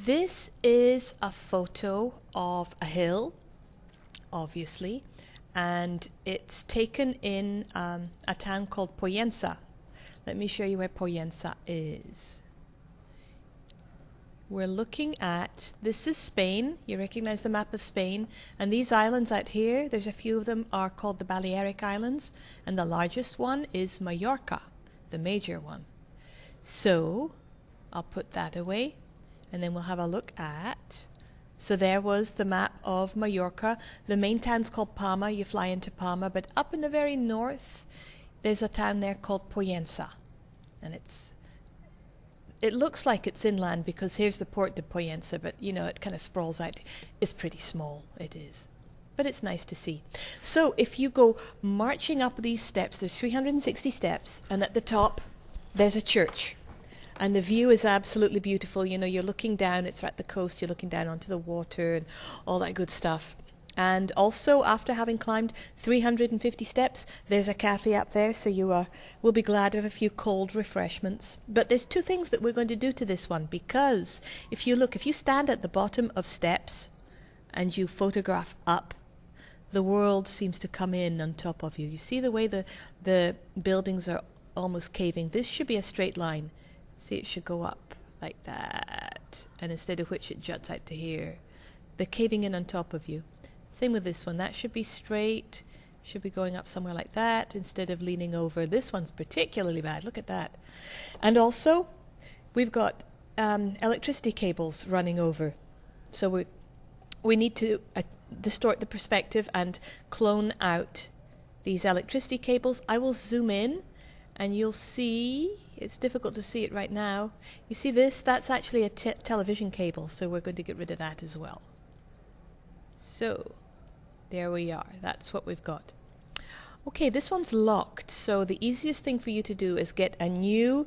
This is a photo of a hill, obviously, and it's taken in a town called Pollenca. Let me show you where Pollenca is. We're looking at, this is Spain. You recognize the map of Spain. And these islands out here, there's a few of them, are called the Balearic Islands. And the largest one is Mallorca, the major one. So I'll put that away. And then we'll have a look at, so there was the map of Mallorca. The main town's called Palma. You fly into Palma. But up in the very north, there's a town there called Pollenca. And it looks like it's inland because here's the port de Pollenca, but you know, it kind of sprawls out. It's pretty small, it is. But it's nice to see. So if you go marching up these steps, there's 360 steps, and at the top, there's a church. And the view is absolutely beautiful. You know, you're looking down, it's at the coast, you're looking down onto the water and all that good stuff. And also, after having climbed 350 steps, there's a cafe up there, so you will be glad of a few cold refreshments. But there's two things that we're going to do to this one, because if you look, if you stand at the bottom of steps and you photograph up, the world seems to come in on top of you. You see the way the buildings are almost caving. This should be a straight line. See, it should go up like that, and instead of which it juts out to here. They're caving in on top of you. Same with this one. That should be straight, should be going up somewhere like that instead of leaning over. This one's particularly bad. Look at that. And also, we've got electricity cables running over. So we need to distort the perspective and clone out these electricity cables. I will zoom in and you'll see, it's difficult to see it right now. You see this? That's actually a television cable, so we're going to get rid of that as well. So, there we are. That's what we've got. Okay, this one's locked, so the easiest thing for you to do is get a new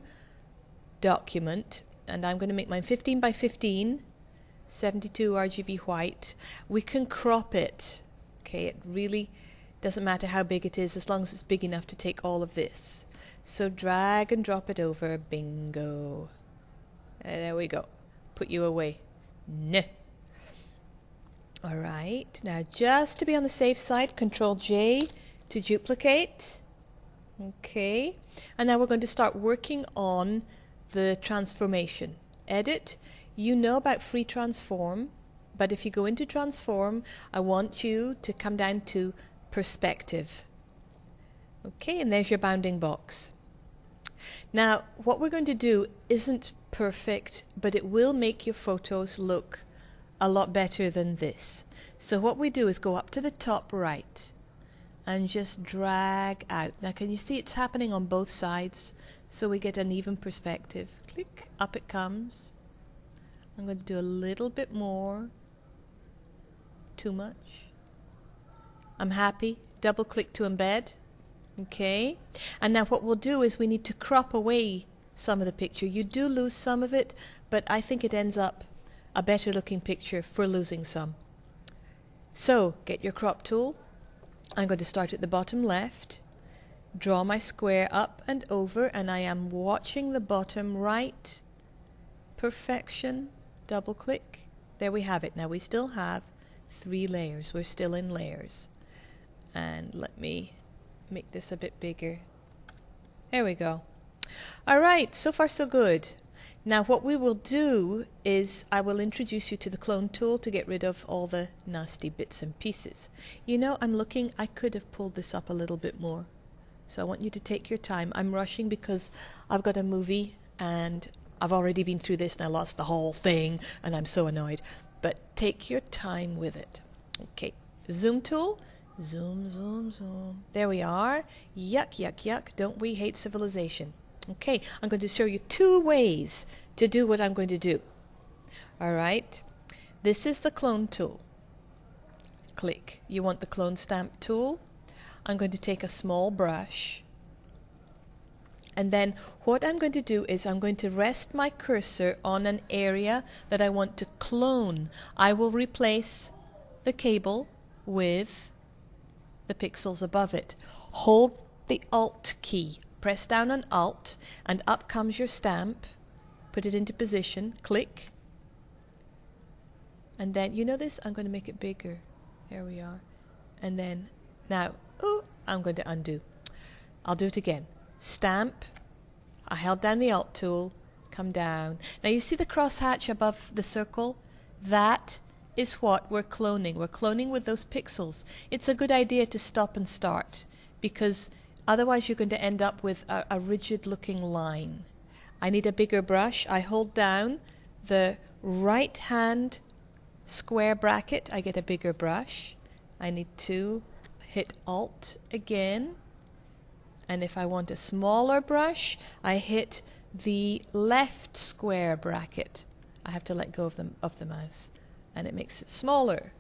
document, and I'm going to make mine 15 by 15, 72 RGB white. We can crop it. Okay, it really doesn't matter how big it is, as long as it's big enough to take all of this. So drag and drop it over. Bingo. There we go. Put you away. Nah. Alright, now just to be on the safe side, Control J to duplicate. Okay, and now we're going to start working on the transformation. Edit. You know about free transform, but if you go into transform, I want you to come down to perspective. Okay, and there's your bounding box. Now, what we're going to do isn't perfect, but it will make your photos look a lot better than this. So what we do is go up to the top right and just drag out. Now can you see it's happening on both sides? So we get an even perspective. Click, up it comes. I'm going to do a little bit more. Too much. I'm happy. Double click to embed. Okay, and now what we'll do is we need to crop away some of the picture. You do lose some of it, but I think it ends up a better looking picture for losing some. So get your crop tool. I'm going to start at the bottom left, draw my square up and over, and I am watching the bottom right. Perfection. Double click. There we have it. Now we still have 3 layers. We're still in layers. And let me make this a bit bigger. There we go. Alright, so far so good. Now what we will do is I will introduce you to the clone tool to get rid of all the nasty bits and pieces. You know, I'm looking, I could have pulled this up a little bit more. So I want you to take your time. I'm rushing because I've got a movie and I've already been through this and I lost the whole thing and I'm so annoyed. But take your time with it. Okay, zoom tool. Zoom, zoom, zoom. There we are. Yuck, yuck, yuck. Don't we hate civilization? Okay, I'm going to show you 2 ways to do what I'm going to do. Alright, this is the clone tool. Click. You want the clone stamp tool. I'm going to take a small brush. And then what I'm going to do is I'm going to rest my cursor on an area that I want to clone. I will replace the cable with the pixels above it. Hold the Alt key, press down on Alt, and up comes your stamp. Put it into position, click, And then, you know this? I'm going to make it bigger. There we are. And then, now, I'm going to undo. I'll do it again. Stamp. I held down the Alt tool. Come down. Now you see the crosshatch above the circle? That is what we're cloning. We're cloning with those pixels. It's a good idea to stop and start, because otherwise you're going to end up with a rigid looking line. I need a bigger brush. I hold down the right hand square bracket, I get a bigger brush. I need to hit Alt again, and if I want a smaller brush, I hit the left square bracket. I have to let go of the mouse, and it makes it smaller.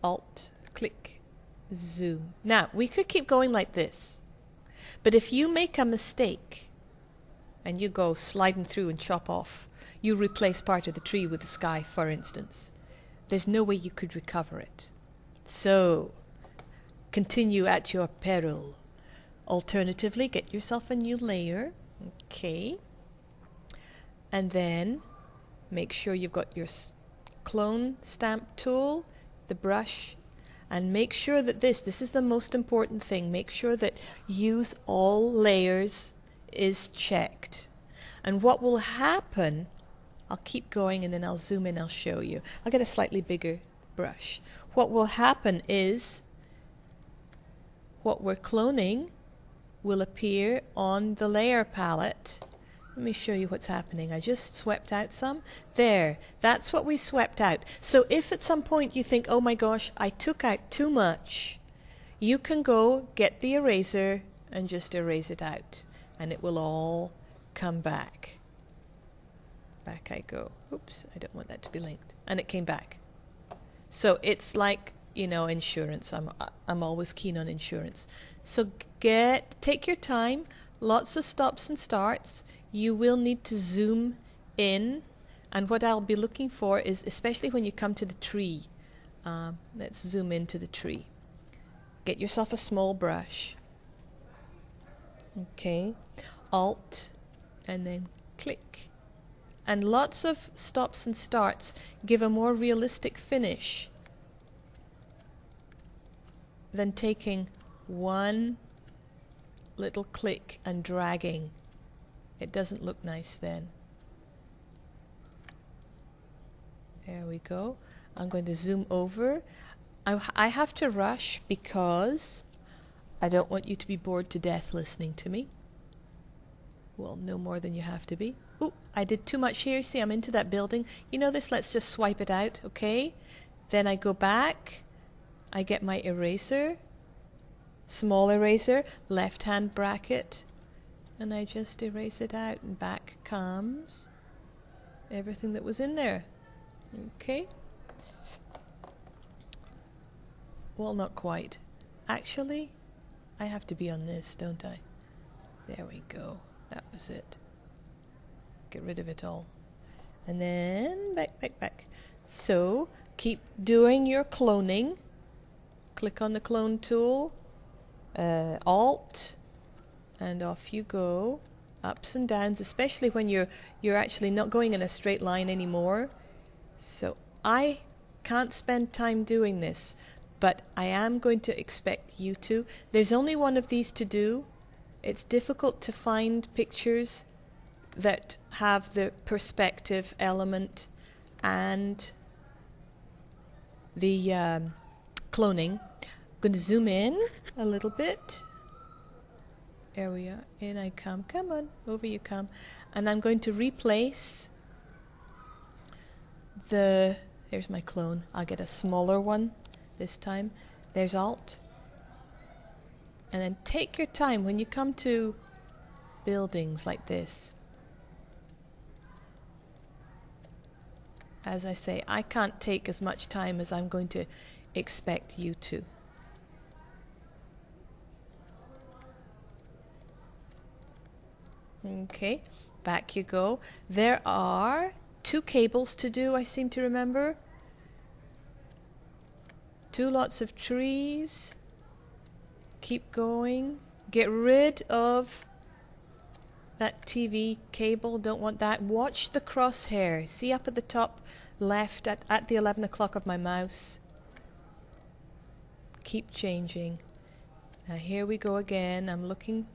Alt, click, zoom. Now, we could keep going like this, but if you make a mistake and you go sliding through and chop off, you replace part of the tree with the sky, for instance, there's no way you could recover it. So, continue at your peril. Alternatively, get yourself a new layer. Okay. And then make sure you've got your clone stamp tool, the brush, and make sure that this is the most important thing. Make sure that use all layers is checked. And what will happen, I'll keep going and then I'll zoom in, I'll show you. I'll get a slightly bigger brush. What will happen is what we're cloning will appear on the layer palette. Let me show you what's happening. I just swept out some. There, that's what we swept out. So if at some point you think, oh my gosh, I took out too much, you can go get the eraser and just erase it out, and it will all come back. Back I go. Oops, I don't want that to be linked. And it came back. So it's like, you know, insurance. I'm always keen on insurance. So take your time, lots of stops and starts. You will need to zoom in, and what I'll be looking for is, especially when you come to the tree, let's zoom into the tree. Get yourself a small brush. Okay, Alt, and then click. And lots of stops and starts give a more realistic finish than taking one little click and dragging. It doesn't look nice then. There we go. I'm going to zoom over. I have to rush because I don't want you to be bored to death listening to me. Well, no more than you have to be. Ooh, I did too much here. See, I'm into that building. You know this? Let's just swipe it out, okay? Then I go back. I get my eraser. Small eraser, left hand bracket. And I just erase it out, and back comes everything that was in there. Okay? Well, not quite. Actually, I have to be on this, don't I? There we go. That was it. Get rid of it all. And then back. So, keep doing your cloning. Click on the clone tool. Alt. And off you go. Ups and downs, especially when you're actually not going in a straight line anymore. So, I can't spend time doing this, but I am going to expect you to. There's only one of these to do. It's difficult to find pictures that have the perspective element and the cloning. I'm going to zoom in a little bit. There we are. In I come. Come on, over you come. And I'm going to replace there's my clone. I'll get a smaller one this time. There's Alt. And then take your time when you come to buildings like this. As I say, I can't take as much time as I'm going to expect you to. Okay, back you go. There are 2 cables to do, I seem to remember. 2 lots of trees. Keep going. Get rid of that TV cable. Don't want that. Watch the crosshair. See up at the top left at the 11 o'clock of my mouse. Keep changing. Now here we go again. I'm looking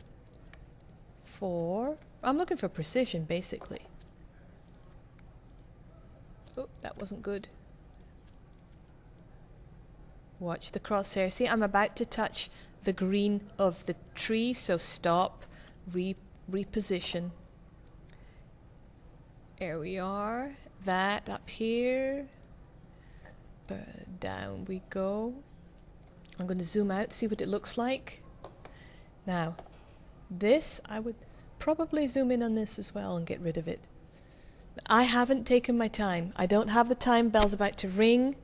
for precision, basically. Oh, that wasn't good. Watch the crosshair. See, I'm about to touch the green of the tree, so stop, reposition. There we are. That up here. Down we go. I'm going to zoom out, see what it looks like. Now, this, I would probably zoom in on this as well and get rid of it. I haven't taken my time. I don't have the time. Bell's about to ring,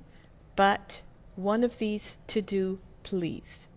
but one of these to do, please.